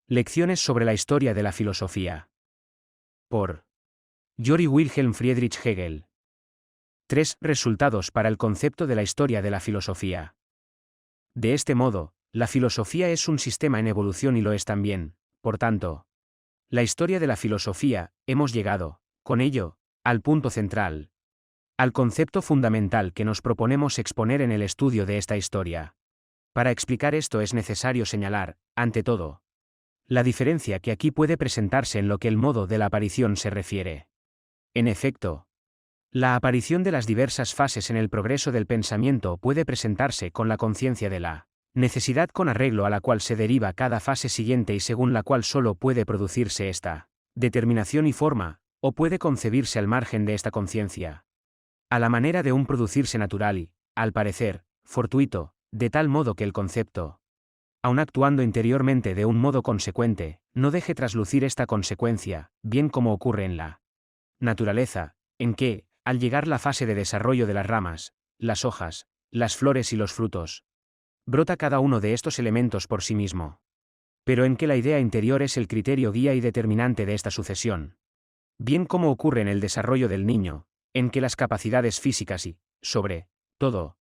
Lecciones sobre la historia de la filosofía. Por Georg Wilhelm Friedrich Hegel. 3. Resultados para el concepto de la historia de la filosofía. De este modo, la filosofía es un sistema en evolución y lo es también, por tanto. La historia de la filosofía, hemos llegado, con ello, al punto central. Al concepto fundamental que nos proponemos exponer en el estudio de esta historia. Para explicar esto es necesario señalar, ante todo, la diferencia que aquí puede presentarse en lo que el modo de la aparición se refiere. En efecto, la aparición de las diversas fases en el progreso del pensamiento puede presentarse con la conciencia de la necesidad con arreglo a la cual se deriva cada fase siguiente y según la cual solo puede producirse esta determinación y forma, o puede concebirse al margen de esta conciencia. A la manera de un producirse natural y, al parecer, fortuito, de tal modo que el concepto, aun actuando interiormente de un modo consecuente, no deje traslucir esta consecuencia, bien como ocurre en la naturaleza, en que, al llegar la fase de desarrollo de las ramas, las hojas, las flores y los frutos, brota cada uno de estos elementos por sí mismo. Pero en que la idea interior es el criterio guía y determinante de esta sucesión. Bien como ocurre en el desarrollo del niño, en que las capacidades físicas y, sobre todo,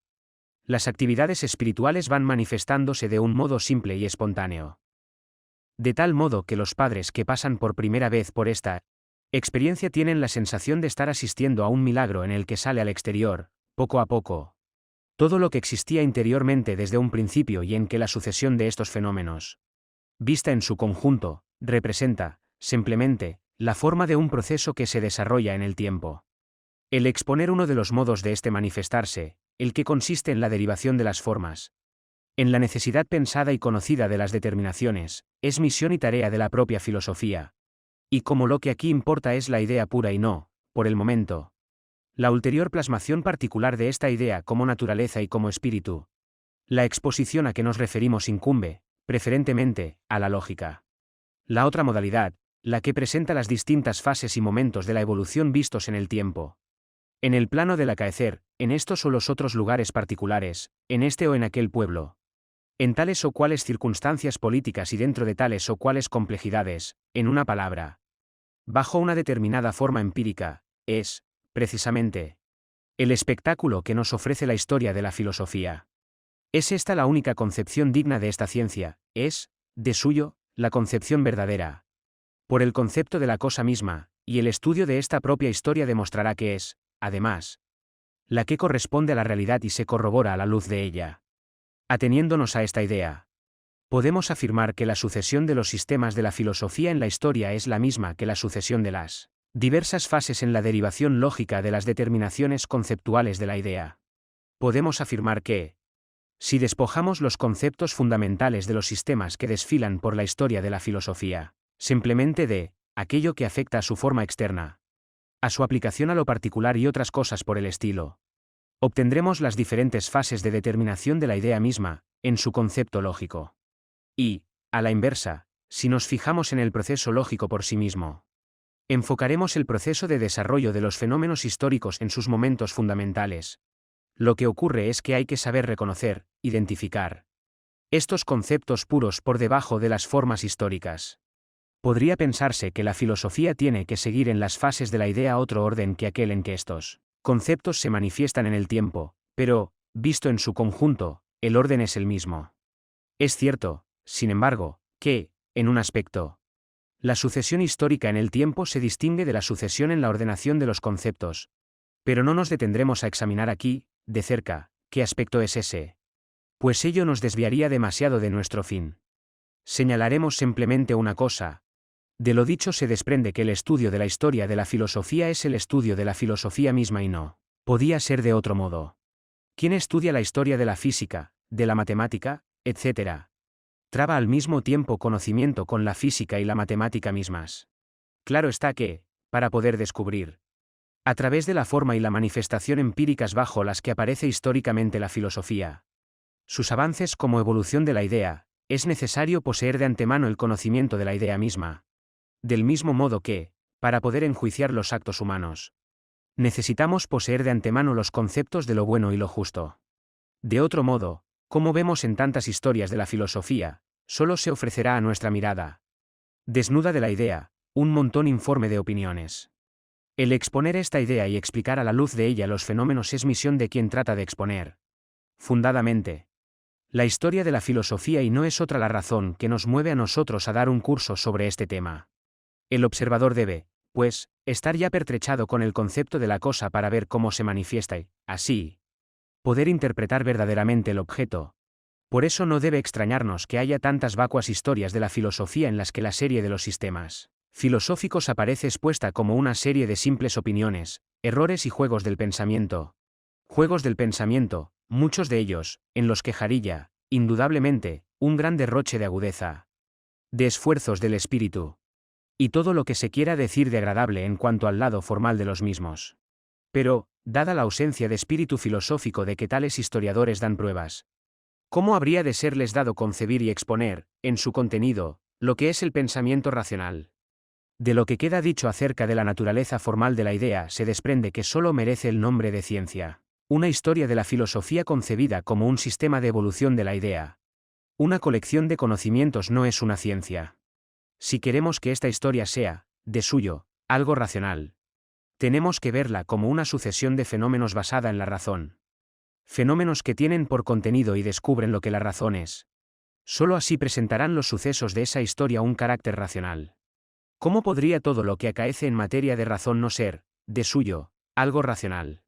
las actividades espirituales van manifestándose de un modo simple y espontáneo. De tal modo que los padres que pasan por primera vez por esta experiencia tienen la sensación de estar asistiendo a un milagro en el que sale al exterior, poco a poco, todo lo que existía interiormente desde un principio y en que la sucesión de estos fenómenos, vista en su conjunto, representa, simplemente, la forma de un proceso que se desarrolla en el tiempo. El exponer uno de los modos de este manifestarse, el que consiste en la derivación de las formas, en la necesidad pensada y conocida de las determinaciones, es misión y tarea de la propia filosofía. Y como lo que aquí importa es la idea pura y no, por el momento, la ulterior plasmación particular de esta idea como naturaleza y como espíritu, la exposición a que nos referimos incumbe, preferentemente, a la lógica. La otra modalidad, la que presenta las distintas fases y momentos de la evolución vistos en el tiempo. En el plano del acaecer, en estos o los otros lugares particulares, en este o en aquel pueblo. En tales o cuales circunstancias políticas y dentro de tales o cuales complejidades, en una palabra, bajo una determinada forma empírica, es, precisamente, el espectáculo que nos ofrece la historia de la filosofía. Es esta la única concepción digna de esta ciencia, es, de suyo, la concepción verdadera. Por el concepto de la cosa misma, y el estudio de esta propia historia demostrará que es, además, la que corresponde a la realidad y se corrobora a la luz de ella. Ateniéndonos a esta idea, podemos afirmar que la sucesión de los sistemas de la filosofía en la historia es la misma que la sucesión de las diversas fases en la derivación lógica de las determinaciones conceptuales de la idea. Podemos afirmar que, si despojamos los conceptos fundamentales de los sistemas que desfilan por la historia de la filosofía, simplemente de aquello que afecta a su forma externa, a su aplicación a lo particular y otras cosas por el estilo, obtendremos las diferentes fases de determinación de la idea misma, en su concepto lógico. Y, a la inversa, si nos fijamos en el proceso lógico por sí mismo, enfocaremos el proceso de desarrollo de los fenómenos históricos en sus momentos fundamentales. Lo que ocurre es que hay que saber reconocer, identificar estos conceptos puros por debajo de las formas históricas. Podría pensarse que la filosofía tiene que seguir en las fases de la idea otro orden que aquel en que estos conceptos se manifiestan en el tiempo, pero, visto en su conjunto, el orden es el mismo. Es cierto, sin embargo, que, en un aspecto, la sucesión histórica en el tiempo se distingue de la sucesión en la ordenación de los conceptos. Pero no nos detendremos a examinar aquí, de cerca, qué aspecto es ese. Pues ello nos desviaría demasiado de nuestro fin. Señalaremos simplemente una cosa. De lo dicho se desprende que el estudio de la historia de la filosofía es el estudio de la filosofía misma y no podía ser de otro modo. Quien estudia la historia de la física, de la matemática, etc., traba al mismo tiempo conocimiento con la física y la matemática mismas. Claro está que, para poder descubrir, a través de la forma y la manifestación empíricas bajo las que aparece históricamente la filosofía, sus avances como evolución de la idea, es necesario poseer de antemano el conocimiento de la idea misma. Del mismo modo que, para poder enjuiciar los actos humanos, necesitamos poseer de antemano los conceptos de lo bueno y lo justo. De otro modo, como vemos en tantas historias de la filosofía, solo se ofrecerá a nuestra mirada, Desnuda de la idea, un montón informe de opiniones. El exponer esta idea y explicar a la luz de ella los fenómenos es misión de quien trata de exponer. Fundadamente. La historia de la filosofía y no es otra la razón que nos mueve a nosotros a dar un curso sobre este tema. El observador debe, pues, estar ya pertrechado con el concepto de la cosa para ver cómo se manifiesta y, así, poder interpretar verdaderamente el objeto. Por eso no debe extrañarnos que haya tantas vacuas historias de la filosofía en las que la serie de los sistemas filosóficos aparece expuesta como una serie de simples opiniones, errores y juegos del pensamiento. Juegos del pensamiento, muchos de ellos, en los que jarilla, indudablemente, un gran derroche de agudeza, de esfuerzos del espíritu. Y todo lo que se quiera decir de agradable en cuanto al lado formal de los mismos. Pero, dada la ausencia de espíritu filosófico de que tales historiadores dan pruebas, ¿cómo habría de serles dado concebir y exponer, en su contenido, lo que es el pensamiento racional? De lo que queda dicho acerca de la naturaleza formal de la idea se desprende que solo merece el nombre de ciencia. Una historia de la filosofía concebida como un sistema de evolución de la idea. Una colección de conocimientos no es una ciencia. Si queremos que esta historia sea, de suyo, algo racional, tenemos que verla como una sucesión de fenómenos basada en la razón. Fenómenos que tienen por contenido y descubren lo que la razón es. Solo así presentarán los sucesos de esa historia un carácter racional. ¿Cómo podría todo lo que acaece en materia de razón no ser, de suyo, algo racional?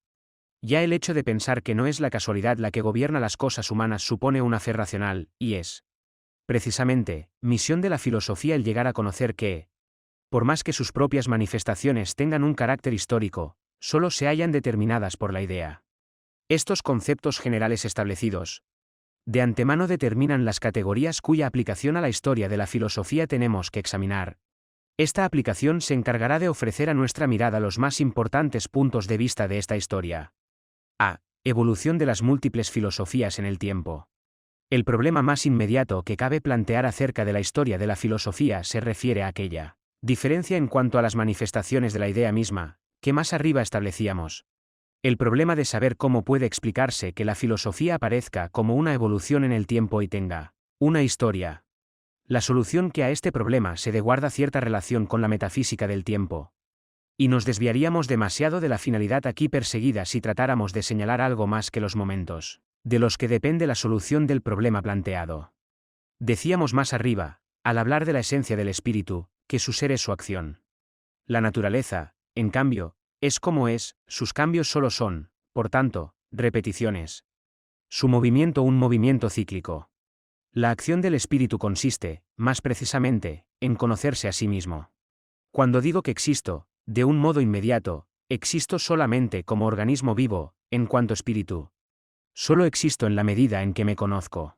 Ya el hecho de pensar que no es la casualidad la que gobierna las cosas humanas supone una fe racional, y es, precisamente, misión de la filosofía el llegar a conocer que, por más que sus propias manifestaciones tengan un carácter histórico, solo se hallan determinadas por la idea. Estos conceptos generales establecidos, de antemano determinan las categorías cuya aplicación a la historia de la filosofía tenemos que examinar. Esta aplicación se encargará de ofrecer a nuestra mirada los más importantes puntos de vista de esta historia. A. Evolución de las múltiples filosofías en el tiempo. El problema más inmediato que cabe plantear acerca de la historia de la filosofía se refiere a aquella diferencia en cuanto a las manifestaciones de la idea misma, que más arriba establecíamos. El problema de saber cómo puede explicarse que la filosofía aparezca como una evolución en el tiempo y tenga una historia. La solución que a este problema se dé guarda cierta relación con la metafísica del tiempo. Y nos desviaríamos demasiado de la finalidad aquí perseguida si tratáramos de señalar algo más que los momentos, de los que depende la solución del problema planteado. Decíamos más arriba, al hablar de la esencia del espíritu, que su ser es su acción. La naturaleza, en cambio, es como es, sus cambios solo son, por tanto, repeticiones. Su movimiento un movimiento cíclico. La acción del espíritu consiste, más precisamente, en conocerse a sí mismo. Cuando digo que existo, de un modo inmediato, existo solamente como organismo vivo, en cuanto espíritu. Solo existo en la medida en que me conozco.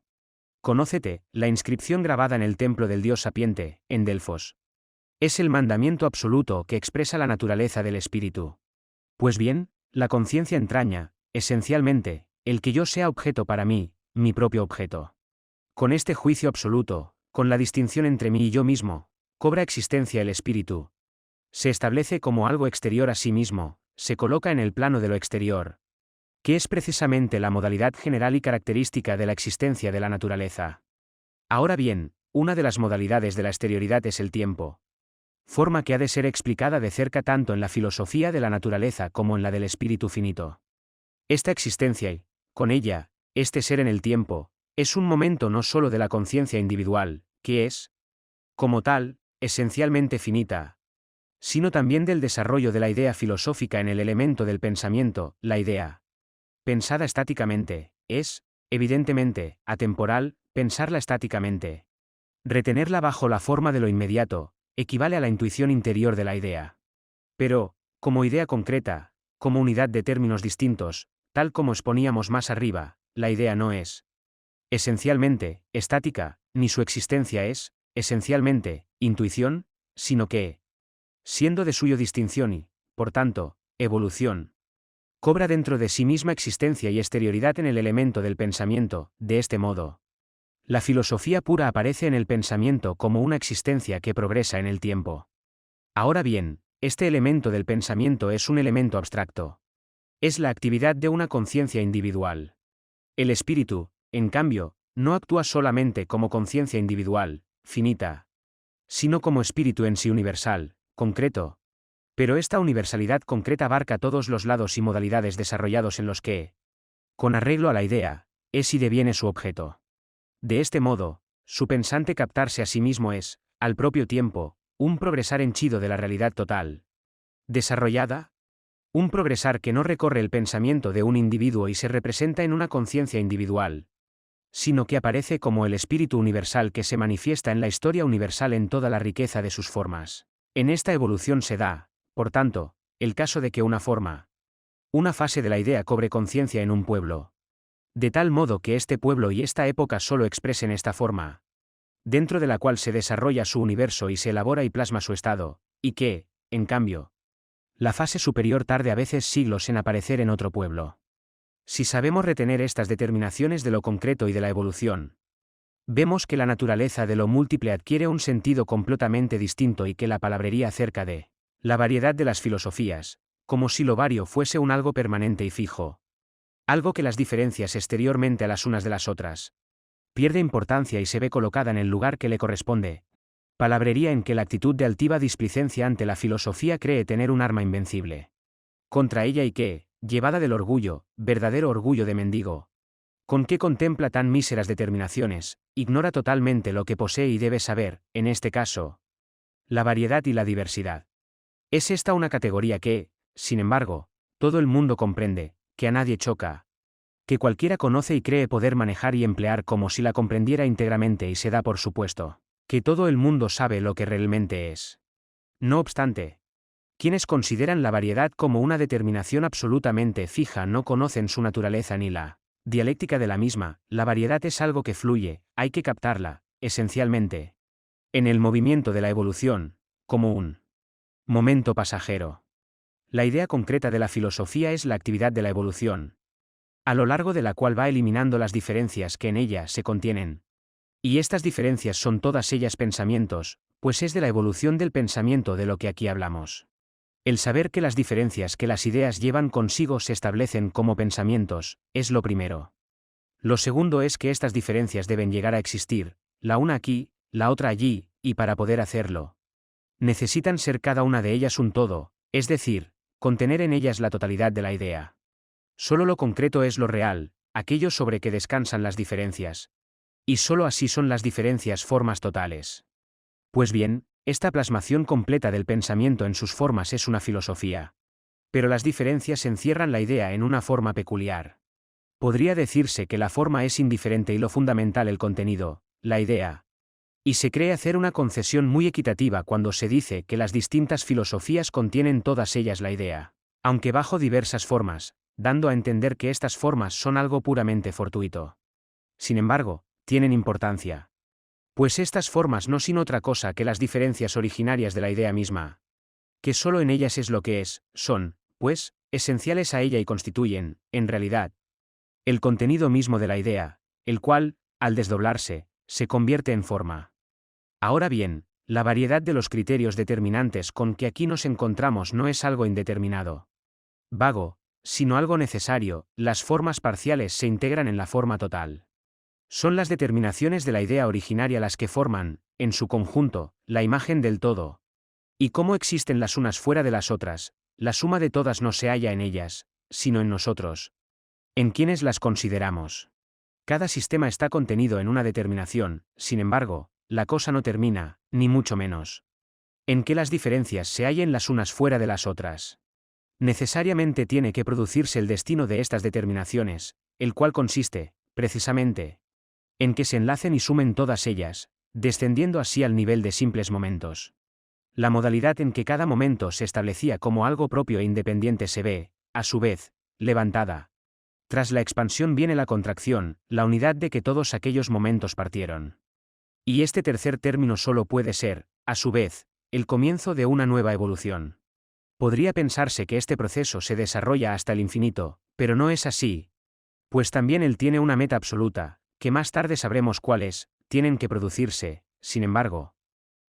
Conócete, la inscripción grabada en el templo del dios sapiente, en Delfos. Es el mandamiento absoluto que expresa la naturaleza del espíritu. Pues bien, la conciencia entraña, esencialmente, el que yo sea objeto para mí, mi propio objeto. Con este juicio absoluto, con la distinción entre mí y yo mismo, cobra existencia el espíritu. Se establece como algo exterior a sí mismo, se coloca en el plano de lo exterior, que es precisamente la modalidad general y característica de la existencia de la naturaleza. Ahora bien, una de las modalidades de la exterioridad es el tiempo. Forma que ha de ser explicada de cerca tanto en la filosofía de la naturaleza como en la del espíritu finito. Esta existencia y, con ella, este ser en el tiempo, es un momento no sólo de la conciencia individual, que es, como tal, esencialmente finita, sino también del desarrollo de la idea filosófica en el elemento del pensamiento, la idea. Pensada estáticamente, es, evidentemente, atemporal, pensarla estáticamente. Retenerla bajo la forma de lo inmediato, equivale a la intuición interior de la idea. Pero, como idea concreta, como unidad de términos distintos, tal como exponíamos más arriba, la idea no es, esencialmente, estática, ni su existencia es, esencialmente, intuición, sino que, siendo de suyo distinción y, por tanto, evolución, cobra dentro de sí misma existencia y exterioridad en el elemento del pensamiento. De este modo, la filosofía pura aparece en el pensamiento como una existencia que progresa en el tiempo. Ahora bien, este elemento del pensamiento es un elemento abstracto. Es la actividad de una conciencia individual. El espíritu, en cambio, no actúa solamente como conciencia individual, finita, sino como espíritu en sí universal, concreto. Pero esta universalidad concreta abarca todos los lados y modalidades desarrollados en los que, con arreglo a la idea, es y deviene su objeto. De este modo, su pensante captarse a sí mismo es, al propio tiempo, un progresar henchido de la realidad total. Desarrollada, un progresar que no recorre el pensamiento de un individuo y se representa en una conciencia individual, sino que aparece como el espíritu universal que se manifiesta en la historia universal en toda la riqueza de sus formas. En esta evolución se da, por tanto, el caso de que una forma, una fase de la idea cobre conciencia en un pueblo, de tal modo que este pueblo y esta época solo expresen esta forma, dentro de la cual se desarrolla su universo y se elabora y plasma su estado, y que, en cambio, la fase superior tarde a veces siglos en aparecer en otro pueblo. Si sabemos retener estas determinaciones de lo concreto y de la evolución, vemos que la naturaleza de lo múltiple adquiere un sentido completamente distinto y que la palabrería acerca de la variedad de las filosofías, como si lo vario fuese un algo permanente y fijo, algo que las diferencias exteriormente a las unas de las otras, pierde importancia y se ve colocada en el lugar que le corresponde. Palabrería en que la actitud de altiva displicencia ante la filosofía cree tener un arma invencible contra ella y que, llevada del orgullo, verdadero orgullo de mendigo, con que contempla tan míseras determinaciones, ignora totalmente lo que posee y debe saber, en este caso, la variedad y la diversidad. Es esta una categoría que, sin embargo, todo el mundo comprende, que a nadie choca, que cualquiera conoce y cree poder manejar y emplear como si la comprendiera íntegramente y se da por supuesto, que todo el mundo sabe lo que realmente es. No obstante, quienes consideran la variedad como una determinación absolutamente fija no conocen su naturaleza ni la dialéctica de la misma. La variedad es algo que fluye, hay que captarla, esencialmente, en el movimiento de la evolución, como un momento pasajero. La idea concreta de la filosofía es la actividad de la evolución, a lo largo de la cual va eliminando las diferencias que en ella se contienen. Y estas diferencias son todas ellas pensamientos, pues es de la evolución del pensamiento de lo que aquí hablamos. El saber que las diferencias que las ideas llevan consigo se establecen como pensamientos, es lo primero. Lo segundo es que estas diferencias deben llegar a existir, la una aquí, la otra allí, y para poder hacerlo, necesitan ser cada una de ellas un todo, es decir, contener en ellas la totalidad de la idea. Solo lo concreto es lo real, aquello sobre que descansan las diferencias. Y solo así son las diferencias formas totales. Pues bien, esta plasmación completa del pensamiento en sus formas es una filosofía. Pero las diferencias encierran la idea en una forma peculiar. Podría decirse que la forma es indiferente y lo fundamental el contenido, la idea. Y se cree hacer una concesión muy equitativa cuando se dice que las distintas filosofías contienen todas ellas la idea, aunque bajo diversas formas, dando a entender que estas formas son algo puramente fortuito. Sin embargo, tienen importancia. Pues estas formas no son otra cosa que las diferencias originarias de la idea misma, que solo en ellas es lo que es, son, pues, esenciales a ella y constituyen, en realidad, el contenido mismo de la idea, el cual, al desdoblarse, se convierte en forma. Ahora bien, la variedad de los criterios determinantes con que aquí nos encontramos no es algo indeterminado, vago, sino algo necesario. Las formas parciales se integran en la forma total. Son las determinaciones de la idea originaria las que forman, en su conjunto, la imagen del todo. Y como existen las unas fuera de las otras, la suma de todas no se halla en ellas, sino en nosotros, en quienes las consideramos. Cada sistema está contenido en una determinación, sin embargo, la cosa no termina, ni mucho menos, en que las diferencias se hallen las unas fuera de las otras. Necesariamente tiene que producirse el destino de estas determinaciones, el cual consiste, precisamente, en que se enlacen y sumen todas ellas, descendiendo así al nivel de simples momentos. La modalidad en que cada momento se establecía como algo propio e independiente se ve, a su vez, levantada. Tras la expansión viene la contracción, la unidad de que todos aquellos momentos partieron. Y este tercer término solo puede ser, a su vez, el comienzo de una nueva evolución. Podría pensarse que este proceso se desarrolla hasta el infinito, pero no es así, pues también él tiene una meta absoluta, que más tarde sabremos cuáles, tienen que producirse, sin embargo,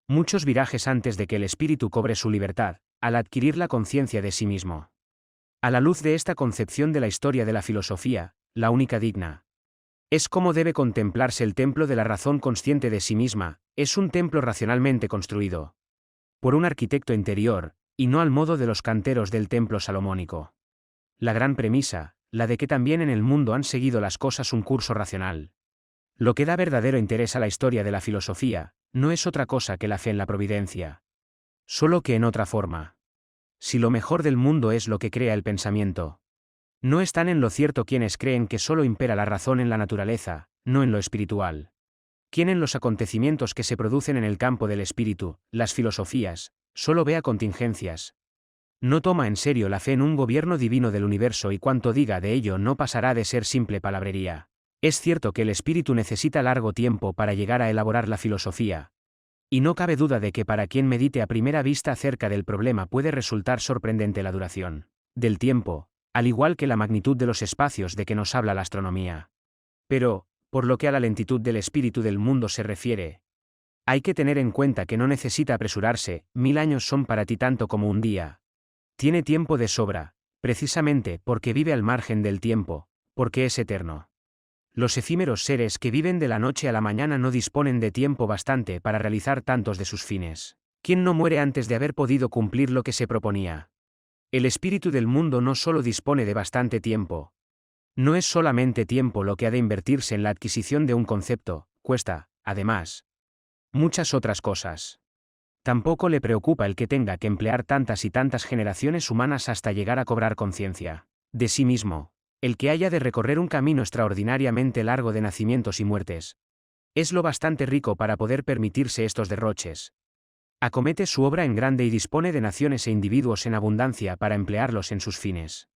muchos virajes antes de que el espíritu cobre su libertad, al adquirir la conciencia de sí mismo. A la luz de esta concepción de la historia de la filosofía, la única digna Es como debe contemplarse el templo de la razón consciente de sí misma, es un templo racionalmente construido por un arquitecto interior, y no al modo de los canteros del templo salomónico. La gran premisa, la de que también en el mundo han seguido las cosas un curso racional. Lo que da verdadero interés a la historia de la filosofía, no es otra cosa que la fe en la providencia. Solo que en otra forma. Si lo mejor del mundo es lo que crea el pensamiento, no están en lo cierto quienes creen que solo impera la razón en la naturaleza, no en lo espiritual. Quien en los acontecimientos que se producen en el campo del espíritu, las filosofías, solo vea contingencias. No toma en serio la fe en un gobierno divino del universo y cuanto diga de ello no pasará de ser simple palabrería. Es cierto que el espíritu necesita largo tiempo para llegar a elaborar la filosofía. Y no cabe duda de que para quien medite a primera vista acerca del problema puede resultar sorprendente la duración del tiempo, al igual que la magnitud de los espacios de que nos habla la astronomía. Pero, por lo que a la lentitud del espíritu del mundo se refiere, hay que tener en cuenta que no necesita apresurarse, 1000 años son para ti tanto como un día. Tiene tiempo de sobra, precisamente porque vive al margen del tiempo, porque es eterno. Los efímeros seres que viven de la noche a la mañana no disponen de tiempo bastante para realizar tantos de sus fines. ¿Quién no muere antes de haber podido cumplir lo que se proponía? El espíritu del mundo no solo dispone de bastante tiempo. No es solamente tiempo lo que ha de invertirse en la adquisición de un concepto, cuesta, además, muchas otras cosas. Tampoco le preocupa el que tenga que emplear tantas y tantas generaciones humanas hasta llegar a cobrar conciencia de sí mismo, el que haya de recorrer un camino extraordinariamente largo de nacimientos y muertes. Es lo bastante rico para poder permitirse estos derroches. Acomete su obra en grande y dispone de naciones e individuos en abundancia para emplearlos en sus fines.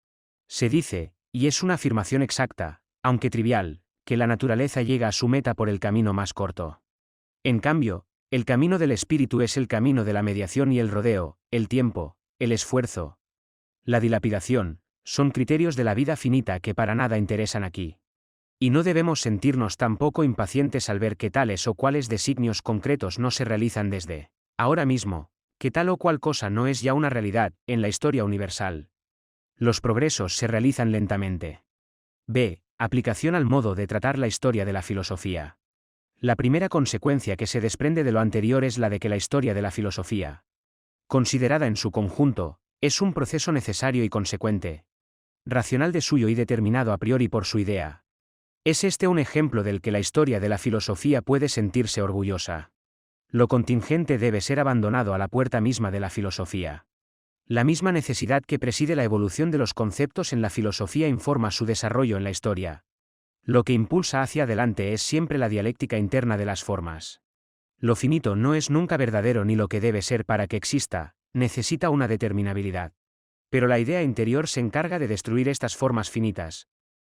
Se dice, y es una afirmación exacta, aunque trivial, que la naturaleza llega a su meta por el camino más corto. En cambio, el camino del espíritu es el camino de la mediación y el rodeo, el tiempo, el esfuerzo, la dilapidación, son criterios de la vida finita que para nada interesan aquí. Y no debemos sentirnos tampoco impacientes al ver que tales o cuales designios concretos no se realizan desde ahora mismo, que tal o cual cosa no es ya una realidad en la historia universal. Los progresos se realizan lentamente. B. Aplicación al modo de tratar la historia de la filosofía. La primera consecuencia que se desprende de lo anterior es la de que la historia de la filosofía, considerada en su conjunto, es un proceso necesario y consecuente, racional de suyo y determinado a priori por su idea. Es este un ejemplo del que la historia de la filosofía puede sentirse orgullosa. Lo contingente debe ser abandonado a la puerta misma de la filosofía. La misma necesidad que preside la evolución de los conceptos en la filosofía informa su desarrollo en la historia. Lo que impulsa hacia adelante es siempre la dialéctica interna de las formas. Lo finito no es nunca verdadero ni lo que debe ser para que exista, necesita una determinabilidad. Pero la idea interior se encarga de destruir estas formas finitas.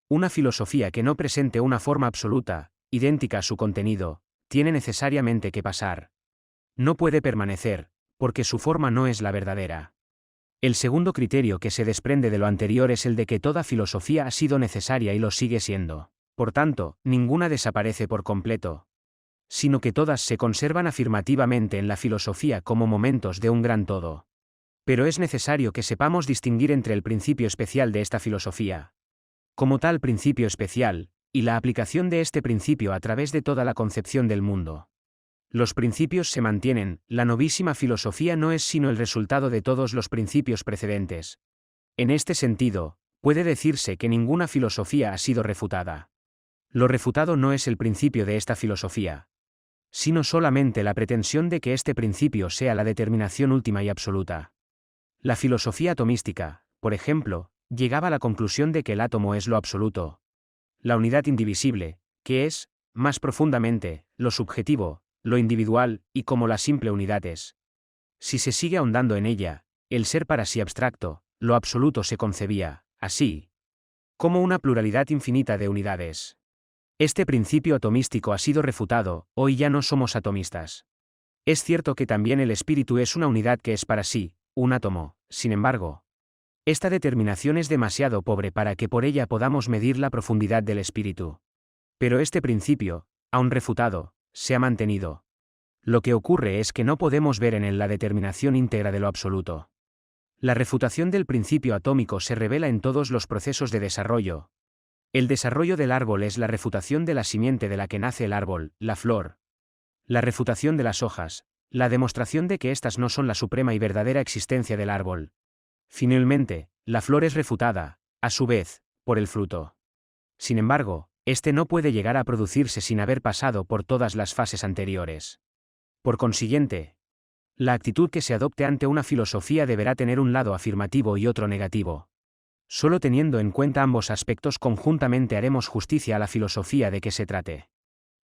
Una filosofía que no presente una forma absoluta, idéntica a su contenido, tiene necesariamente que pasar. No puede permanecer, porque su forma no es la verdadera. El segundo criterio que se desprende de lo anterior es el de que toda filosofía ha sido necesaria y lo sigue siendo. Por tanto, ninguna desaparece por completo, sino que todas se conservan afirmativamente en la filosofía como momentos de un gran todo. Pero es necesario que sepamos distinguir entre el principio especial de esta filosofía, como tal principio especial, y la aplicación de este principio a través de toda la concepción del mundo. Los principios se mantienen, la novísima filosofía no es sino el resultado de todos los principios precedentes. En este sentido, puede decirse que ninguna filosofía ha sido refutada. Lo refutado no es el principio de esta filosofía, sino solamente la pretensión de que este principio sea la determinación última y absoluta. La filosofía atomística, por ejemplo, llegaba a la conclusión de que el átomo es lo absoluto, la unidad indivisible, que es, más profundamente, lo subjetivo, lo individual, y como la simple unidad es. Si se sigue ahondando en ella, el ser para sí abstracto, lo absoluto se concebía, así, como una pluralidad infinita de unidades. Este principio atomístico ha sido refutado, hoy ya no somos atomistas. Es cierto que también el espíritu es una unidad que es para sí, un átomo, sin embargo, esta determinación es demasiado pobre para que por ella podamos medir la profundidad del espíritu. Pero este principio, aun refutado, se ha mantenido. Lo que ocurre es que no podemos ver en él la determinación íntegra de lo absoluto. La refutación del principio atómico se revela en todos los procesos de desarrollo, El desarrollo del árbol es la refutación de la simiente de la que nace el árbol, la flor. La refutación de las hojas, la demostración de que éstas no son la suprema y verdadera existencia del árbol. Finalmente, la flor es refutada, a su vez, por el fruto. Sin embargo, este no puede llegar a producirse sin haber pasado por todas las fases anteriores. Por consiguiente, la actitud que se adopte ante una filosofía deberá tener un lado afirmativo y otro negativo. Solo teniendo en cuenta ambos aspectos conjuntamente haremos justicia a la filosofía de que se trate.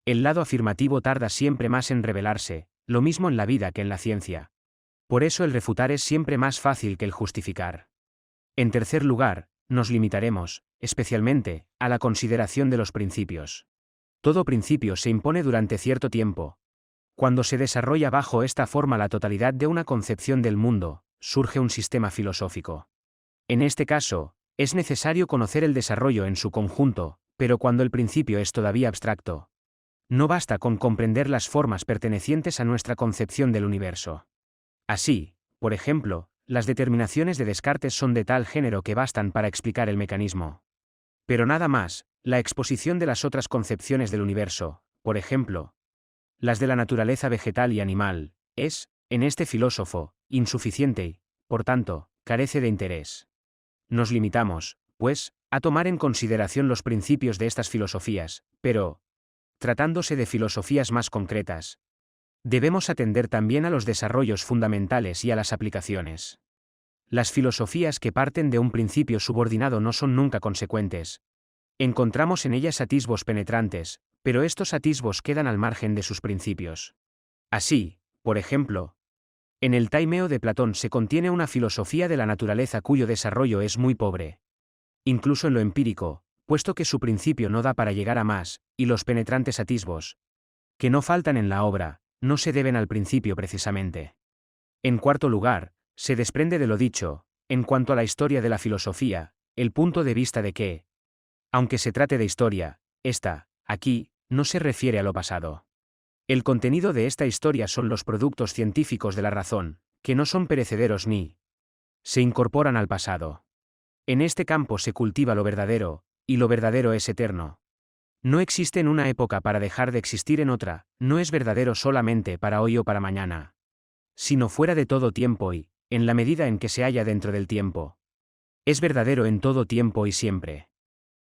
El lado afirmativo tarda siempre más en revelarse, lo mismo en la vida que en la ciencia. Por eso el refutar es siempre más fácil que el justificar. En tercer lugar, nos limitaremos, especialmente, a la consideración de los principios. Todo principio se impone durante cierto tiempo. Cuando se desarrolla bajo esta forma la totalidad de una concepción del mundo, surge un sistema filosófico. En este caso, es necesario conocer el desarrollo en su conjunto, pero cuando el principio es todavía abstracto, no basta con comprender las formas pertenecientes a nuestra concepción del universo. Así, por ejemplo, las determinaciones de Descartes son de tal género que bastan para explicar el mecanismo. Pero nada más, la exposición de las otras concepciones del universo, por ejemplo, las de la naturaleza vegetal y animal, es, en este filósofo, insuficiente y, por tanto, carece de interés. Nos limitamos, pues, a tomar en consideración los principios de estas filosofías, pero, tratándose de filosofías más concretas, debemos atender también a los desarrollos fundamentales y a las aplicaciones. Las filosofías que parten de un principio subordinado no son nunca consecuentes. Encontramos en ellas atisbos penetrantes, pero estos atisbos quedan al margen de sus principios. Así, por ejemplo, en el Taimeo de Platón se contiene una filosofía de la naturaleza cuyo desarrollo es muy pobre. Incluso en lo empírico, puesto que su principio no da para llegar a más, y los penetrantes atisbos, que no faltan en la obra, no se deben al principio precisamente. En cuarto lugar, se desprende de lo dicho, en cuanto a la historia de la filosofía, el punto de vista de que, aunque se trate de historia, esta, aquí, no se refiere a lo pasado. El contenido de esta historia son los productos científicos de la razón, que no son perecederos ni se incorporan al pasado. En este campo se cultiva lo verdadero, y lo verdadero es eterno. No existe en una época para dejar de existir en otra, no es verdadero solamente para hoy o para mañana, sino fuera de todo tiempo y, en la medida en que se halla dentro del tiempo. Es verdadero en todo tiempo y siempre.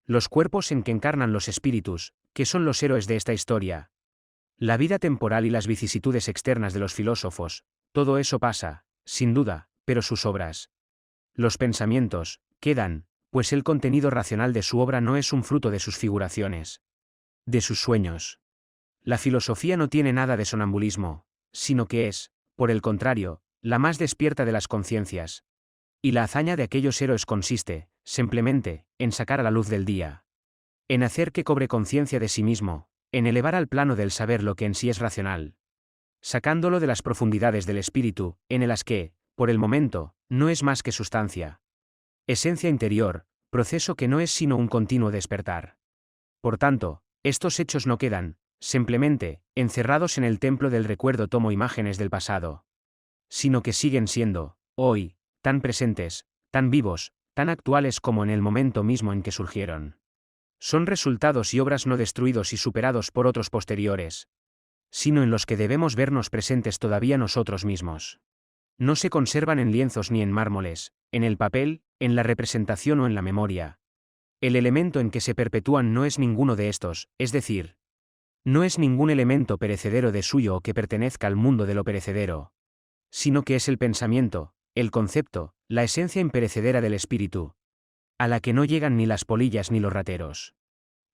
Los cuerpos en que encarnan los espíritus, que son los héroes de esta historia, la vida temporal y las vicisitudes externas de los filósofos, todo eso pasa, sin duda, pero sus obras, los pensamientos, quedan, pues el contenido racional de su obra no es un fruto de sus figuraciones, de sus sueños. La filosofía no tiene nada de sonambulismo, sino que es, por el contrario, la más despierta de las conciencias. Y la hazaña de aquellos héroes consiste, simplemente, en sacar a la luz del día, en hacer que cobre conciencia de sí mismo, en elevar al plano del saber lo que en sí es racional, sacándolo de las profundidades del espíritu, en las que, por el momento, no es más que sustancia, esencia interior, proceso que no es sino un continuo despertar. Por tanto, estos hechos no quedan, simplemente, encerrados en el templo del recuerdo tomo imágenes del pasado, sino que siguen siendo, hoy, tan presentes, tan vivos, tan actuales como en el momento mismo en que surgieron. Son resultados y obras no destruidos y superados por otros posteriores, sino en los que debemos vernos presentes todavía nosotros mismos. No se conservan en lienzos ni en mármoles, en el papel, en la representación o en la memoria. El elemento en que se perpetúan no es ninguno de estos, es decir, no es ningún elemento perecedero de suyo o que pertenezca al mundo de lo perecedero, sino que es el pensamiento, el concepto, la esencia imperecedera del espíritu, a la que no llegan ni las polillas ni los rateros.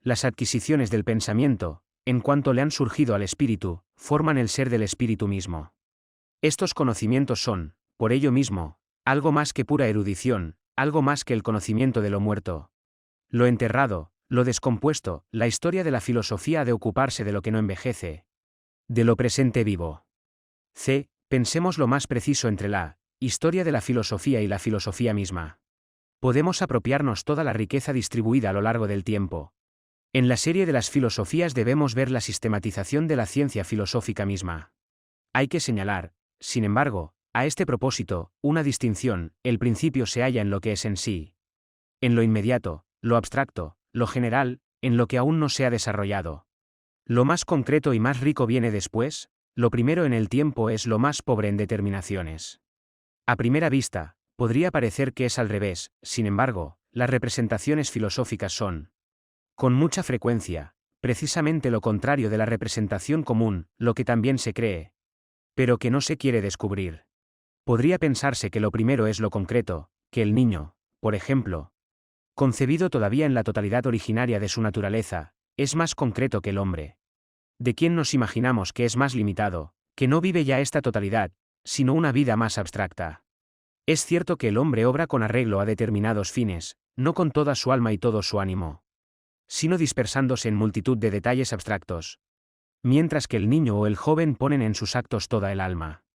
Las adquisiciones del pensamiento, en cuanto le han surgido al espíritu, forman el ser del espíritu mismo. Estos conocimientos son, por ello mismo, algo más que pura erudición, algo más que el conocimiento de lo muerto, lo enterrado, lo descompuesto. La historia de la filosofía ha de ocuparse de lo que no envejece, de lo presente vivo. Pensemos lo más preciso entre la historia de la filosofía y la filosofía misma. Podemos apropiarnos toda la riqueza distribuida a lo largo del tiempo. En la serie de las filosofías debemos ver la sistematización de la ciencia filosófica misma. Hay que señalar, sin embargo, a este propósito, una distinción: el principio se halla en lo que es en sí, en lo inmediato, lo abstracto, lo general, en lo que aún no se ha desarrollado. Lo más concreto y más rico viene después, lo primero en el tiempo es lo más pobre en determinaciones. A primera vista, podría parecer que es al revés, sin embargo, las representaciones filosóficas son, con mucha frecuencia, precisamente lo contrario de la representación común, lo que también se cree, pero que no se quiere descubrir. Podría pensarse que lo primero es lo concreto, que el niño, por ejemplo, concebido todavía en la totalidad originaria de su naturaleza, es más concreto que el hombre. ¿De quién nos imaginamos que es más limitado, que no vive ya esta totalidad, sino una vida más abstracta? Es cierto que el hombre obra con arreglo a determinados fines, no con toda su alma y todo su ánimo, sino dispersándose en multitud de detalles abstractos, mientras que el niño o el joven ponen en sus actos toda el alma.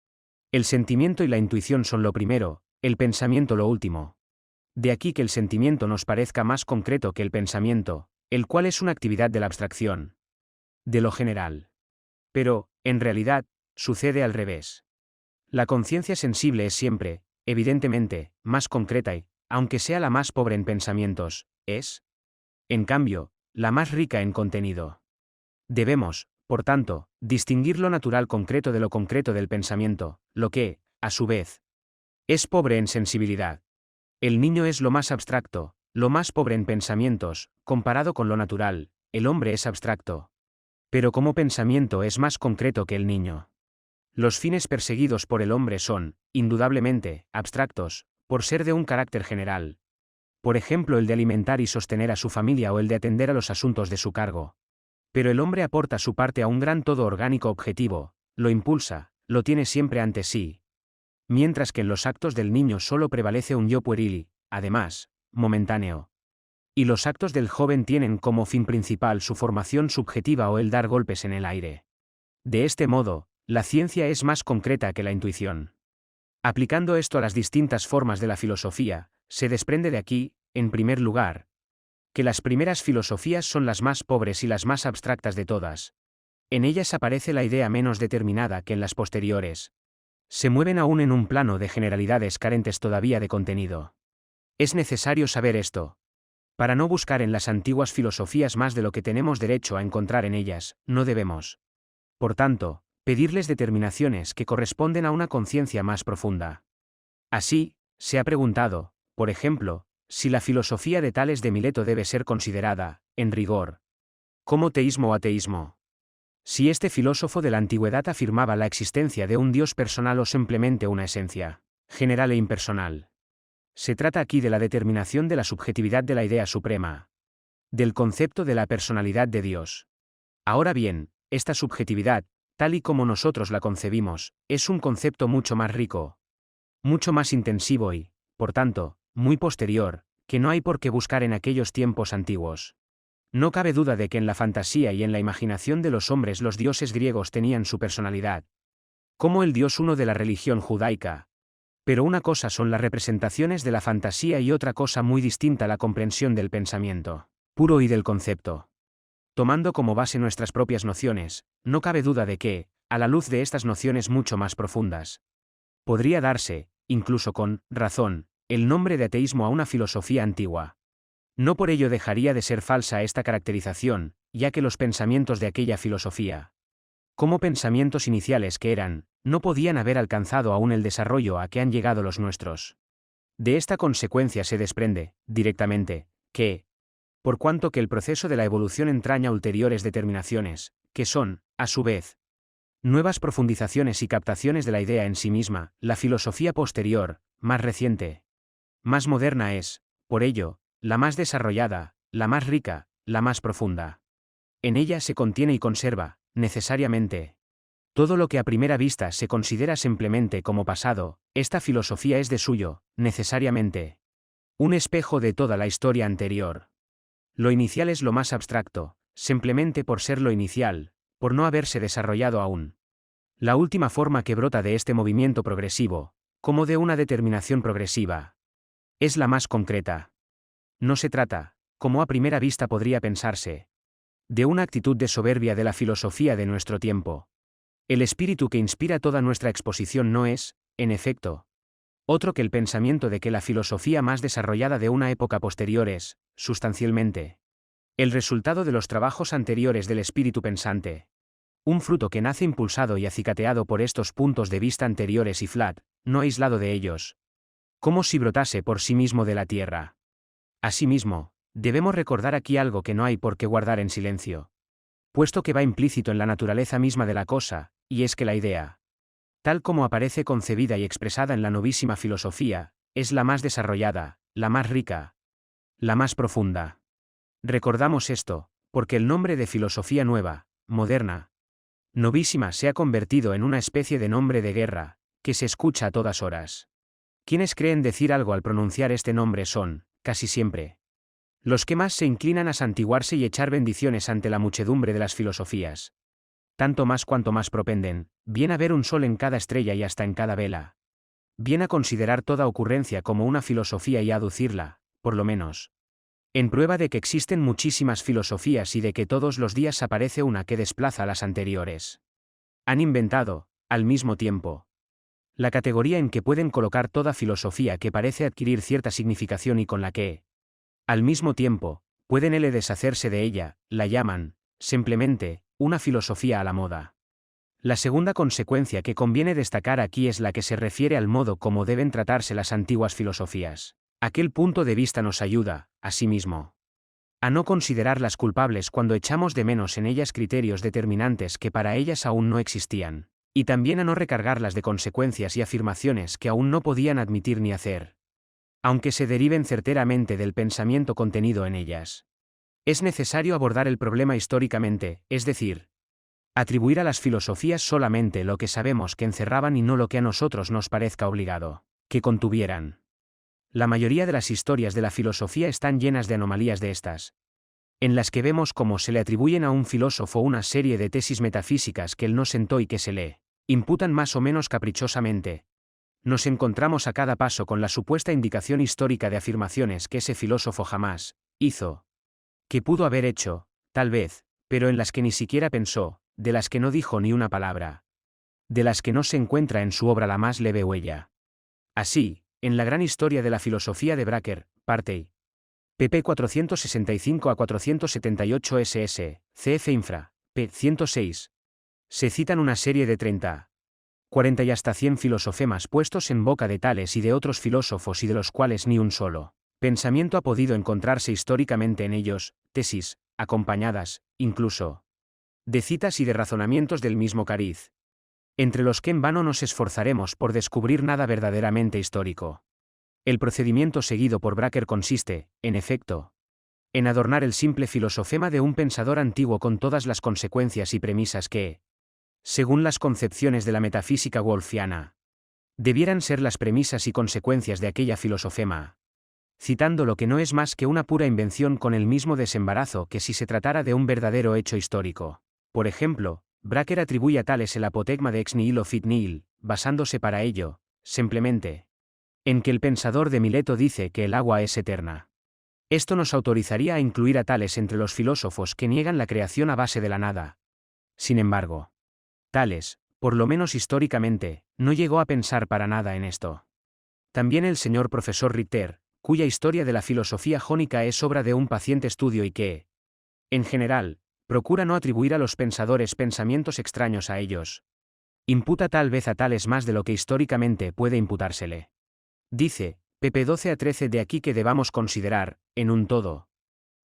El sentimiento y la intuición son lo primero, el pensamiento lo último. De aquí que el sentimiento nos parezca más concreto que el pensamiento, el cual es una actividad de la abstracción, de lo general. Pero, en realidad, sucede al revés. La conciencia sensible es siempre, evidentemente, más concreta y, aunque sea la más pobre en pensamientos, es, en cambio, la más rica en contenido. Debemos, por tanto, distinguir lo natural concreto de lo concreto del pensamiento, lo que, a su vez, es pobre en sensibilidad. El niño es lo más abstracto, lo más pobre en pensamientos, comparado con lo natural, el hombre es abstracto. Pero como pensamiento es más concreto que el niño. Los fines perseguidos por el hombre son, indudablemente, abstractos, por ser de un carácter general. Por ejemplo, el de alimentar y sostener a su familia o el de atender a los asuntos de su cargo. Pero el hombre aporta su parte a un gran todo orgánico objetivo, lo impulsa, lo tiene siempre ante sí. Mientras que en los actos del niño solo prevalece un yo pueril y, además, momentáneo. Y los actos del joven tienen como fin principal su formación subjetiva o el dar golpes en el aire. De este modo, la ciencia es más concreta que la intuición. Aplicando esto a las distintas formas de la filosofía, se desprende de aquí, en primer lugar, que las primeras filosofías son las más pobres y las más abstractas de todas. En ellas aparece la idea menos determinada que en las posteriores. Se mueven aún en un plano de generalidades carentes todavía de contenido. Es necesario saber esto. Para no buscar en las antiguas filosofías más de lo que tenemos derecho a encontrar en ellas, no debemos, por tanto, pedirles determinaciones que corresponden a una conciencia más profunda. Así, se ha preguntado, por ejemplo, si la filosofía de Tales de Mileto debe ser considerada, en rigor, como teísmo o ateísmo. Si este filósofo de la antigüedad afirmaba la existencia de un Dios personal o simplemente una esencia, general e impersonal. Se trata aquí de la determinación de la subjetividad de la idea suprema, del concepto de la personalidad de Dios. Ahora bien, esta subjetividad, tal y como nosotros la concebimos, es un concepto mucho más rico, mucho más intensivo y, por tanto, muy posterior, que no hay por qué buscar en aquellos tiempos antiguos. No cabe duda de que en la fantasía y en la imaginación de los hombres los dioses griegos tenían su personalidad, como el dios uno de la religión judaica. Pero una cosa son las representaciones de la fantasía y otra cosa muy distinta la comprensión del pensamiento puro y del concepto. Tomando como base nuestras propias nociones, no cabe duda de que, a la luz de estas nociones mucho más profundas, podría darse, incluso con razón, el nombre de ateísmo a una filosofía antigua. No por ello dejaría de ser falsa esta caracterización, ya que los pensamientos de aquella filosofía, como pensamientos iniciales que eran, no podían haber alcanzado aún el desarrollo a que han llegado los nuestros. De esta consecuencia se desprende, directamente, que, por cuanto que el proceso de la evolución entraña ulteriores determinaciones, que son, a su vez, nuevas profundizaciones y captaciones de la idea en sí misma, la filosofía posterior, más reciente, más moderna es, por ello, la más desarrollada, la más rica, la más profunda. En ella se contiene y conserva, necesariamente, todo lo que a primera vista se considera simplemente como pasado. Esta filosofía es de suyo, necesariamente, un espejo de toda la historia anterior. Lo inicial es lo más abstracto, simplemente por ser lo inicial, por no haberse desarrollado aún. La última forma que brota de este movimiento progresivo, como de una determinación progresiva, es la más concreta. No se trata, como a primera vista podría pensarse, de una actitud de soberbia de la filosofía de nuestro tiempo. El espíritu que inspira toda nuestra exposición no es, en efecto, otro que el pensamiento de que la filosofía más desarrollada de una época posterior es, sustancialmente, El resultado de los trabajos anteriores del espíritu pensante. Un fruto que nace impulsado y acicateado por estos puntos de vista anteriores y flat, no aislado de ellos. Como si brotase por sí mismo de la tierra. Asimismo, debemos recordar aquí algo que no hay por qué guardar en silencio. Puesto que va implícito en la naturaleza misma de la cosa, y es que la idea, tal como aparece concebida y expresada en la novísima filosofía, es la más desarrollada, la más rica, la más profunda. Recordamos esto, porque el nombre de filosofía nueva, moderna, novísima se ha convertido en una especie de nombre de guerra, que se escucha a todas horas. Quienes creen decir algo al pronunciar este nombre son, casi siempre, los que más se inclinan a santiguarse y echar bendiciones ante la muchedumbre de las filosofías. Tanto más cuanto más propenden, bien a ver un sol en cada estrella y hasta en cada vela. Bien a considerar toda ocurrencia como una filosofía y a aducirla, por lo menos, en prueba de que existen muchísimas filosofías y de que todos los días aparece una que desplaza a las anteriores. Han inventado, al mismo tiempo, la categoría en que pueden colocar toda filosofía que parece adquirir cierta significación y con la que, al mismo tiempo, pueden deshacerse de ella, la llaman, simplemente, una filosofía a la moda. La segunda consecuencia que conviene destacar aquí es la que se refiere al modo como deben tratarse las antiguas filosofías. Aquel punto de vista nos ayuda, asimismo, a no considerarlas culpables cuando echamos de menos en ellas criterios determinantes que para ellas aún no existían, y también a no recargarlas de consecuencias y afirmaciones que aún no podían admitir ni hacer, aunque se deriven certeramente del pensamiento contenido en ellas. Es necesario abordar el problema históricamente, es decir, atribuir a las filosofías solamente lo que sabemos que encerraban y no lo que a nosotros nos parezca obligado que contuvieran. La mayoría de las historias de la filosofía están llenas de anomalías de estas, en las que vemos cómo se le atribuyen a un filósofo una serie de tesis metafísicas que él no sentó y que se le imputan más o menos caprichosamente. Nos encontramos a cada paso con la supuesta indicación histórica de afirmaciones que ese filósofo jamás hizo, que pudo haber hecho, tal vez, pero en las que ni siquiera pensó, de las que no dijo ni una palabra, de las que no se encuentra en su obra la más leve huella. Así, en la gran historia de la filosofía de Bracker, parte I. pp. 465 a 478 ss, cf. infra, p. 106, se citan una serie de 30, 40 y hasta 100 filosofemas puestos en boca de tales y de otros filósofos y de los cuales ni un solo pensamiento ha podido encontrarse históricamente en ellos, tesis, acompañadas, incluso, de citas y de razonamientos del mismo cariz, entre los que en vano nos esforzaremos por descubrir nada verdaderamente histórico. El procedimiento seguido por Bracker consiste, en efecto, en adornar el simple filosofema de un pensador antiguo con todas las consecuencias y premisas que, según las concepciones de la metafísica wolfiana, debieran ser las premisas y consecuencias de aquella filosofema, citando lo que no es más que una pura invención con el mismo desembarazo que si se tratara de un verdadero hecho histórico. Por ejemplo, Bracker atribuye a Tales el apotegma de ex nihilo fit nihil, basándose para ello, simplemente, en que el pensador de Mileto dice que el agua es eterna. Esto nos autorizaría a incluir a Tales entre los filósofos que niegan la creación a base de la nada. Sin embargo, Tales, por lo menos históricamente, no llegó a pensar para nada en esto. También el señor profesor Ritter, cuya historia de la filosofía jónica es obra de un paciente estudio y que, en general, procura no atribuir a los pensadores pensamientos extraños a ellos, imputa tal vez a Tales más de lo que históricamente puede imputársele. Dice, pp. 12 a 13 de aquí que debamos considerar, en un todo,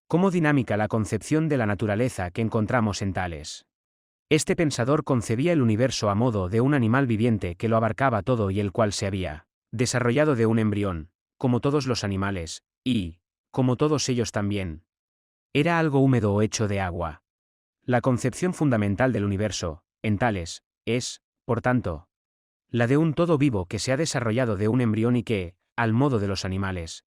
como dinámica la concepción de la naturaleza que encontramos en Tales. Este pensador concebía el universo a modo de un animal viviente que lo abarcaba todo y el cual se había desarrollado de un embrión, como todos los animales, y, como todos ellos también, era algo húmedo o hecho de agua. La concepción fundamental del universo, en Tales, es, por tanto, la de un todo vivo que se ha desarrollado de un embrión y que, al modo de los animales,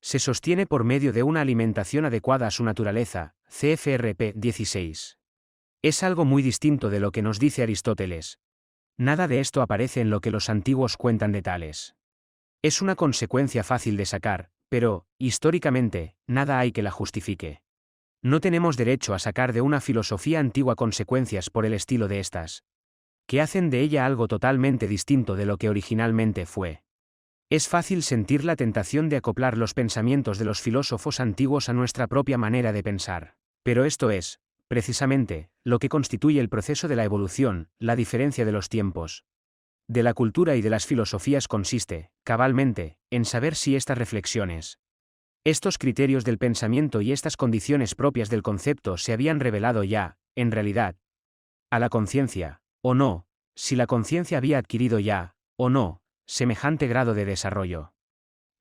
se sostiene por medio de una alimentación adecuada a su naturaleza, CFRP 16. Es algo muy distinto de lo que nos dice Aristóteles. Nada de esto aparece en lo que los antiguos cuentan de Tales. Es una consecuencia fácil de sacar, pero, históricamente, nada hay que la justifique. No tenemos derecho a sacar de una filosofía antigua consecuencias por el estilo de estas, que hacen de ella algo totalmente distinto de lo que originalmente fue. Es fácil sentir la tentación de acoplar los pensamientos de los filósofos antiguos a nuestra propia manera de pensar. Pero esto es, precisamente, lo que constituye el proceso de la evolución, la diferencia de los tiempos, de la cultura y de las filosofías consiste, cabalmente, en saber si estas reflexiones, estos criterios del pensamiento y estas condiciones propias del concepto se habían revelado ya, en realidad, a la conciencia, o no, si la conciencia había adquirido ya, o no, semejante grado de desarrollo.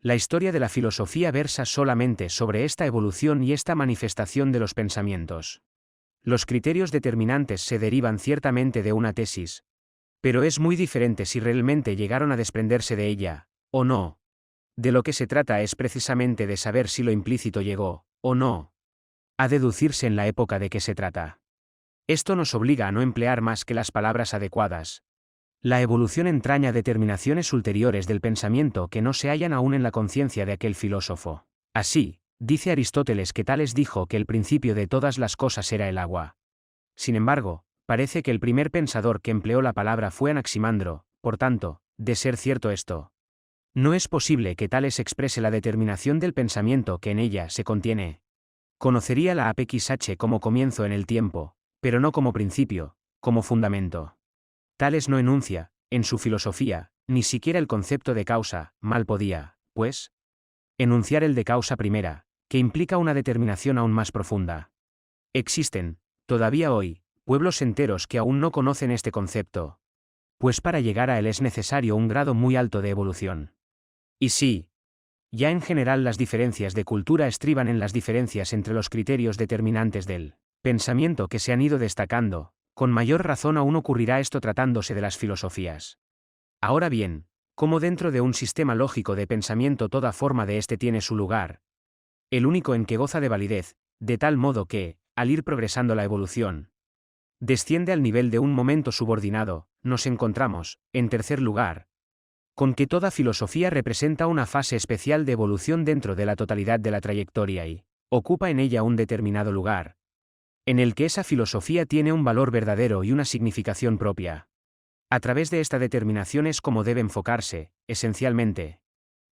La historia de la filosofía versa solamente sobre esta evolución y esta manifestación de los pensamientos. Los criterios determinantes se derivan ciertamente de una tesis, pero es muy diferente si realmente llegaron a desprenderse de ella, o no. De lo que se trata es precisamente de saber si lo implícito llegó, o no, a deducirse en la época de que se trata. Esto nos obliga a no emplear más que las palabras adecuadas. La evolución entraña determinaciones ulteriores del pensamiento que no se hallan aún en la conciencia de aquel filósofo. Así, dice Aristóteles que Tales dijo que el principio de todas las cosas era el agua. Sin embargo, parece que el primer pensador que empleó la palabra fue Anaximandro, por tanto, de ser cierto esto, no es posible que Tales exprese la determinación del pensamiento que en ella se contiene. Conocería la APXH como comienzo en el tiempo, pero no como principio, como fundamento. Tales no enuncia, en su filosofía, ni siquiera el concepto de causa, mal podía, pues, enunciar el de causa primera, que implica una determinación aún más profunda. Existen, todavía hoy, pueblos enteros que aún no conocen este concepto, pues para llegar a él es necesario un grado muy alto de evolución. Y sí, ya en general las diferencias de cultura estriban en las diferencias entre los criterios determinantes del pensamiento que se han ido destacando, con mayor razón aún ocurrirá esto tratándose de las filosofías. Ahora bien, como dentro de un sistema lógico de pensamiento toda forma de éste tiene su lugar, el único en que goza de validez, de tal modo que, al ir progresando la evolución, desciende al nivel de un momento subordinado, nos encontramos, en tercer lugar, con que toda filosofía representa una fase especial de evolución dentro de la totalidad de la trayectoria y ocupa en ella un determinado lugar, en el que esa filosofía tiene un valor verdadero y una significación propia. A través de esta determinación es como debe enfocarse, esencialmente,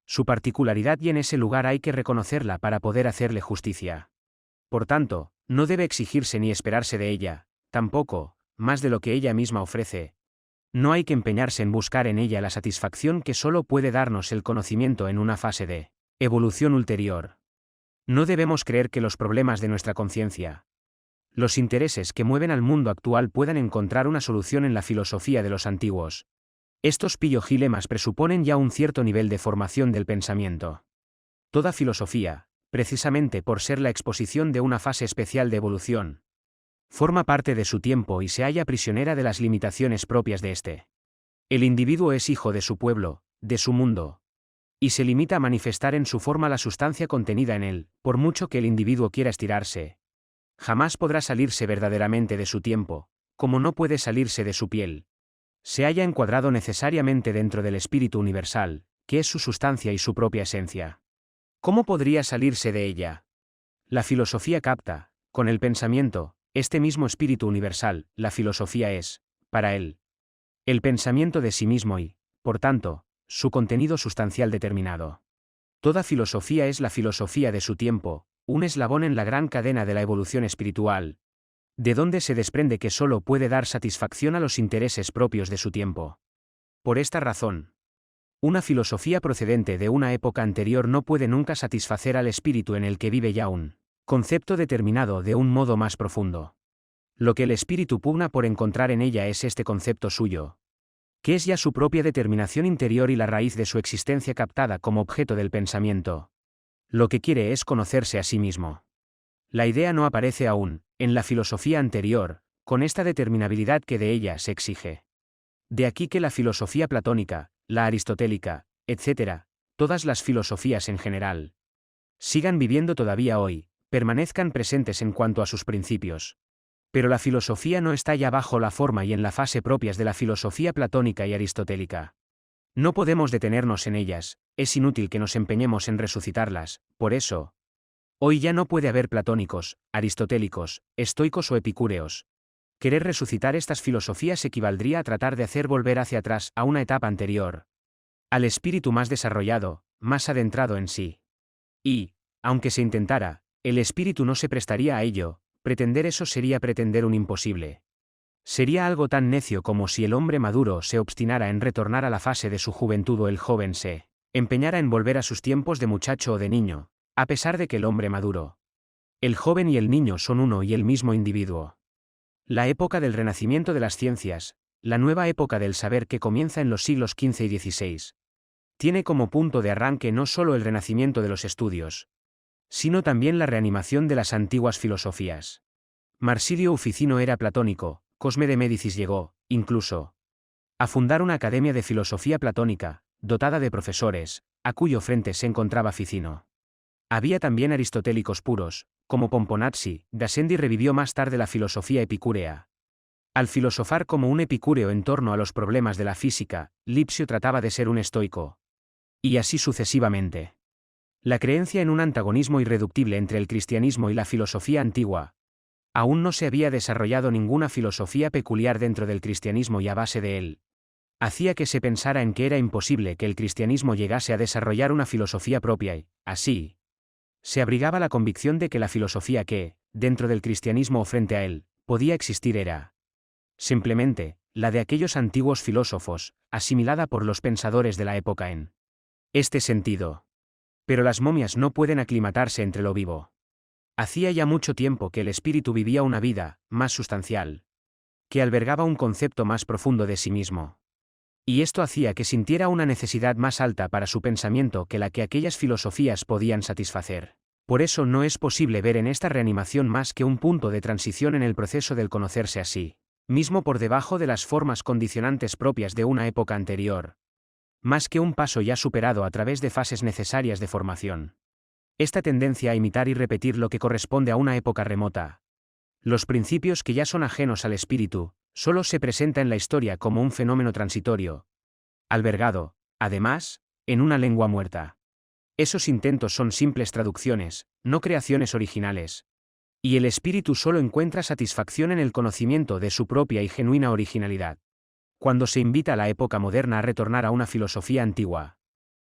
su particularidad y en ese lugar hay que reconocerla para poder hacerle justicia. Por tanto, no debe exigirse ni esperarse de ella, tampoco, más de lo que ella misma ofrece. No hay que empeñarse en buscar en ella la satisfacción que solo puede darnos el conocimiento en una fase de evolución ulterior. No debemos creer que los problemas de nuestra conciencia, los intereses que mueven al mundo actual puedan encontrar una solución en la filosofía de los antiguos. Estos pillogilemas presuponen ya un cierto nivel de formación del pensamiento. Toda filosofía, precisamente por ser la exposición de una fase especial de evolución, forma parte de su tiempo y se halla prisionera de las limitaciones propias de éste. El individuo es hijo de su pueblo, de su mundo, y se limita a manifestar en su forma la sustancia contenida en él, por mucho que el individuo quiera estirarse. Jamás podrá salirse verdaderamente de su tiempo, como no puede salirse de su piel. Se halla encuadrado necesariamente dentro del espíritu universal, que es su sustancia y su propia esencia. ¿Cómo podría salirse de ella? La filosofía capta, con el pensamiento, este mismo espíritu universal. La filosofía es, para él, el pensamiento de sí mismo y, por tanto, su contenido sustancial determinado. Toda filosofía es la filosofía de su tiempo, un eslabón en la gran cadena de la evolución espiritual, de donde se desprende que solo puede dar satisfacción a los intereses propios de su tiempo. Por esta razón, una filosofía procedente de una época anterior no puede nunca satisfacer al espíritu en el que vive ya un concepto determinado de un modo más profundo. Lo que el espíritu pugna por encontrar en ella es este concepto suyo, que es ya su propia determinación interior y la raíz de su existencia captada como objeto del pensamiento. Lo que quiere es conocerse a sí mismo. La idea no aparece aún, en la filosofía anterior, con esta determinabilidad que de ella se exige. De aquí que la filosofía platónica, la aristotélica, etc., todas las filosofías en general, sigan viviendo todavía hoy, permanezcan presentes en cuanto a sus principios. Pero la filosofía no está ya bajo la forma y en la fase propias de la filosofía platónica y aristotélica. No podemos detenernos en ellas, es inútil que nos empeñemos en resucitarlas, por eso, hoy ya no puede haber platónicos, aristotélicos, estoicos o epicúreos. Querer resucitar estas filosofías equivaldría a tratar de hacer volver hacia atrás a una etapa anterior, al espíritu más desarrollado, más adentrado en sí. Y, aunque se intentara, el espíritu no se prestaría a ello, pretender eso sería pretender un imposible. Sería algo tan necio como si el hombre maduro se obstinara en retornar a la fase de su juventud o el joven se empeñara en volver a sus tiempos de muchacho o de niño, a pesar de que el hombre maduro, el joven y el niño son uno y el mismo individuo. La época del renacimiento de las ciencias, la nueva época del saber que comienza en los siglos XV y XVI, tiene como punto de arranque no solo el renacimiento de los estudios, sino también la reanimación de las antiguas filosofías. Marsilio Uficino era platónico, Cosme de Médicis llegó, incluso, a fundar una academia de filosofía platónica, dotada de profesores, a cuyo frente se encontraba Ficino. Había también aristotélicos puros, como Pomponazzi. Gassendi revivió más tarde la filosofía epicúrea. Al filosofar como un epicúreo en torno a los problemas de la física, Lipsio trataba de ser un estoico. Y así sucesivamente. La creencia en un antagonismo irreductible entre el cristianismo y la filosofía antigua. Aún no se había desarrollado ninguna filosofía peculiar dentro del cristianismo y a base de él. Hacía que se pensara en que era imposible que el cristianismo llegase a desarrollar una filosofía propia y, así, se abrigaba la convicción de que la filosofía que, dentro del cristianismo o frente a él, podía existir era simplemente la de aquellos antiguos filósofos, asimilada por los pensadores de la época en este sentido. Pero las momias no pueden aclimatarse entre lo vivo. Hacía ya mucho tiempo que el espíritu vivía una vida más sustancial, que albergaba un concepto más profundo de sí mismo. Y esto hacía que sintiera una necesidad más alta para su pensamiento que la que aquellas filosofías podían satisfacer. Por eso no es posible ver en esta reanimación más que un punto de transición en el proceso del conocerse a sí mismo por debajo de las formas condicionantes propias de una época anterior. Más que un paso ya superado a través de fases necesarias de formación. Esta tendencia a imitar y repetir lo que corresponde a una época remota. Los principios que ya son ajenos al espíritu, solo se presenta en la historia como un fenómeno transitorio, albergado, además, en una lengua muerta. Esos intentos son simples traducciones, no creaciones originales. Y el espíritu solo encuentra satisfacción en el conocimiento de su propia y genuina originalidad. Cuando se invita a la época moderna a retornar a una filosofía antigua,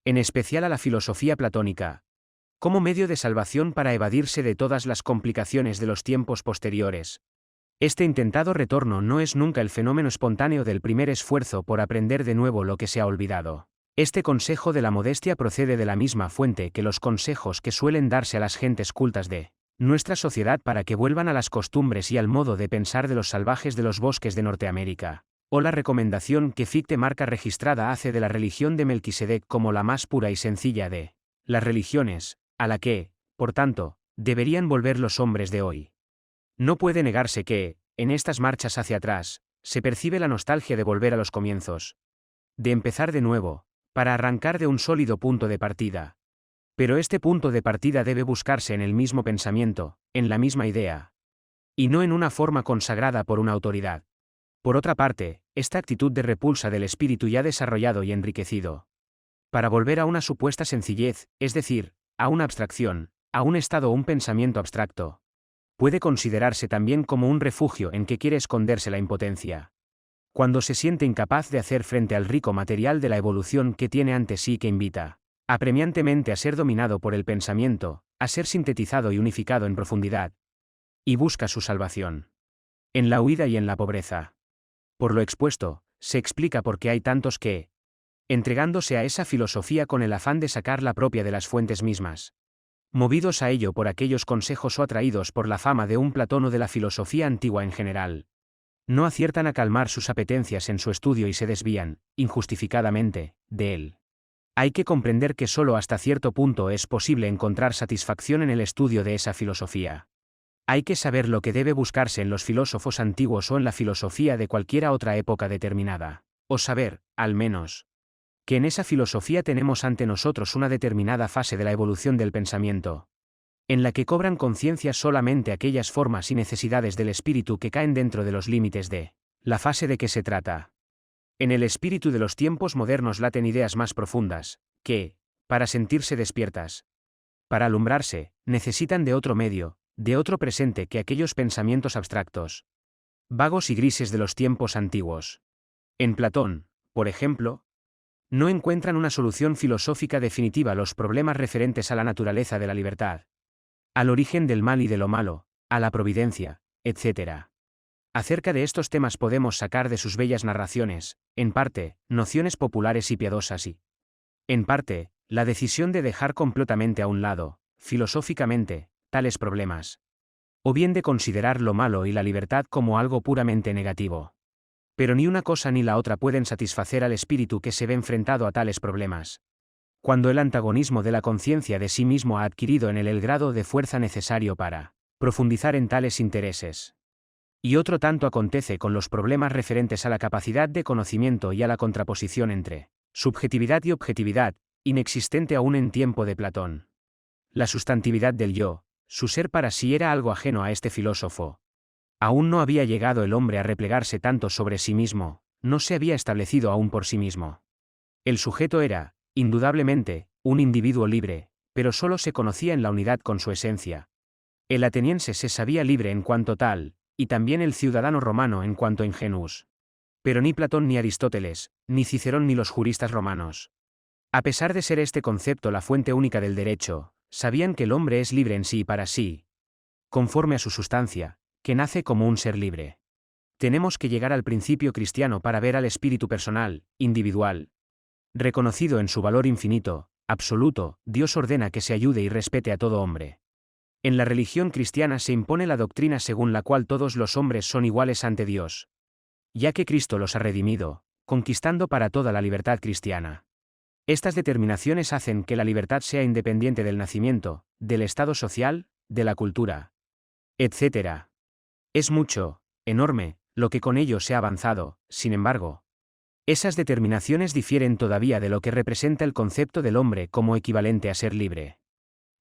en especial a la filosofía platónica, como medio de salvación para evadirse de todas las complicaciones de los tiempos posteriores. Este intentado retorno no es nunca el fenómeno espontáneo del primer esfuerzo por aprender de nuevo lo que se ha olvidado. Este consejo de la modestia procede de la misma fuente que los consejos que suelen darse a las gentes cultas de nuestra sociedad para que vuelvan a las costumbres y al modo de pensar de los salvajes de los bosques de Norteamérica, o la recomendación que Fichte Marca registrada hace de la religión de Melquisedec como la más pura y sencilla de las religiones, a la que, por tanto, deberían volver los hombres de hoy. No puede negarse que, en estas marchas hacia atrás, se percibe la nostalgia de volver a los comienzos. De empezar de nuevo, para arrancar de un sólido punto de partida. Pero este punto de partida debe buscarse en el mismo pensamiento, en la misma idea. Y no en una forma consagrada por una autoridad. Por otra parte, esta actitud de repulsa del espíritu ya desarrollado y enriquecido. Para volver a una supuesta sencillez, es decir, a una abstracción, a un estado o un pensamiento abstracto, puede considerarse también como un refugio en que quiere esconderse la impotencia. Cuando se siente incapaz de hacer frente al rico material de la evolución que tiene ante sí que invita apremiantemente a ser dominado por el pensamiento, a ser sintetizado y unificado en profundidad. Y busca su salvación en la huida y en la pobreza. Por lo expuesto, se explica por qué hay tantos que, entregándose a esa filosofía con el afán de sacar la propia de las fuentes mismas, movidos a ello por aquellos consejos o atraídos por la fama de un Platón o de la filosofía antigua en general, no aciertan a calmar sus apetencias en su estudio y se desvían, injustificadamente, de él. Hay que comprender que solo hasta cierto punto es posible encontrar satisfacción en el estudio de esa filosofía. Hay que saber lo que debe buscarse en los filósofos antiguos o en la filosofía de cualquiera otra época determinada, o saber, al menos, que en esa filosofía tenemos ante nosotros una determinada fase de la evolución del pensamiento, en la que cobran conciencia solamente aquellas formas y necesidades del espíritu que caen dentro de los límites de la fase de que se trata. En el espíritu de los tiempos modernos laten ideas más profundas, que, para sentirse despiertas, para alumbrarse, necesitan de otro medio, de otro presente que aquellos pensamientos abstractos, vagos y grises de los tiempos antiguos. En Platón, por ejemplo, no encuentran una solución filosófica definitiva a los problemas referentes a la naturaleza de la libertad, al origen del mal y de lo malo, a la providencia, etc. Acerca de estos temas podemos sacar de sus bellas narraciones, en parte, nociones populares y piadosas y, en parte, la decisión de dejar completamente a un lado, filosóficamente, tales problemas. O bien de considerar lo malo y la libertad como algo puramente negativo. Pero ni una cosa ni la otra pueden satisfacer al espíritu que se ve enfrentado a tales problemas. Cuando el antagonismo de la conciencia de sí mismo ha adquirido en él el grado de fuerza necesario para profundizar en tales intereses. Y otro tanto acontece con los problemas referentes a la capacidad de conocimiento y a la contraposición entre subjetividad y objetividad, inexistente aún en tiempo de Platón. La sustantividad del yo, su ser para sí era algo ajeno a este filósofo. Aún no había llegado el hombre a replegarse tanto sobre sí mismo, no se había establecido aún por sí mismo. El sujeto era, indudablemente, un individuo libre, pero solo se conocía en la unidad con su esencia. El ateniense se sabía libre en cuanto tal, y también el ciudadano romano en cuanto ingenuus. Pero ni Platón ni Aristóteles, ni Cicerón ni los juristas romanos, a pesar de ser este concepto la fuente única del derecho, sabían que el hombre es libre en sí y para sí, conforme a su sustancia, que nace como un ser libre. Tenemos que llegar al principio cristiano para ver al espíritu personal, individual. Reconocido en su valor infinito, absoluto, Dios ordena que se ayude y respete a todo hombre. En la religión cristiana se impone la doctrina según la cual todos los hombres son iguales ante Dios, ya que Cristo los ha redimido, conquistando para toda la libertad cristiana. Estas determinaciones hacen que la libertad sea independiente del nacimiento, del estado social, de la cultura, etc. Es mucho, enorme, lo que con ello se ha avanzado, sin embargo. Esas determinaciones difieren todavía de lo que representa el concepto del hombre como equivalente a ser libre.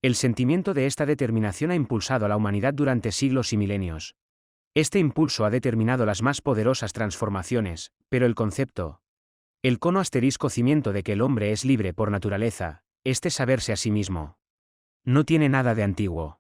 El sentimiento de esta determinación ha impulsado a la humanidad durante siglos y milenios. Este impulso ha determinado las más poderosas transformaciones, pero el concepto, el cono asterisco cimiento de que el hombre es libre por naturaleza, este saberse a sí mismo, no tiene nada de antiguo.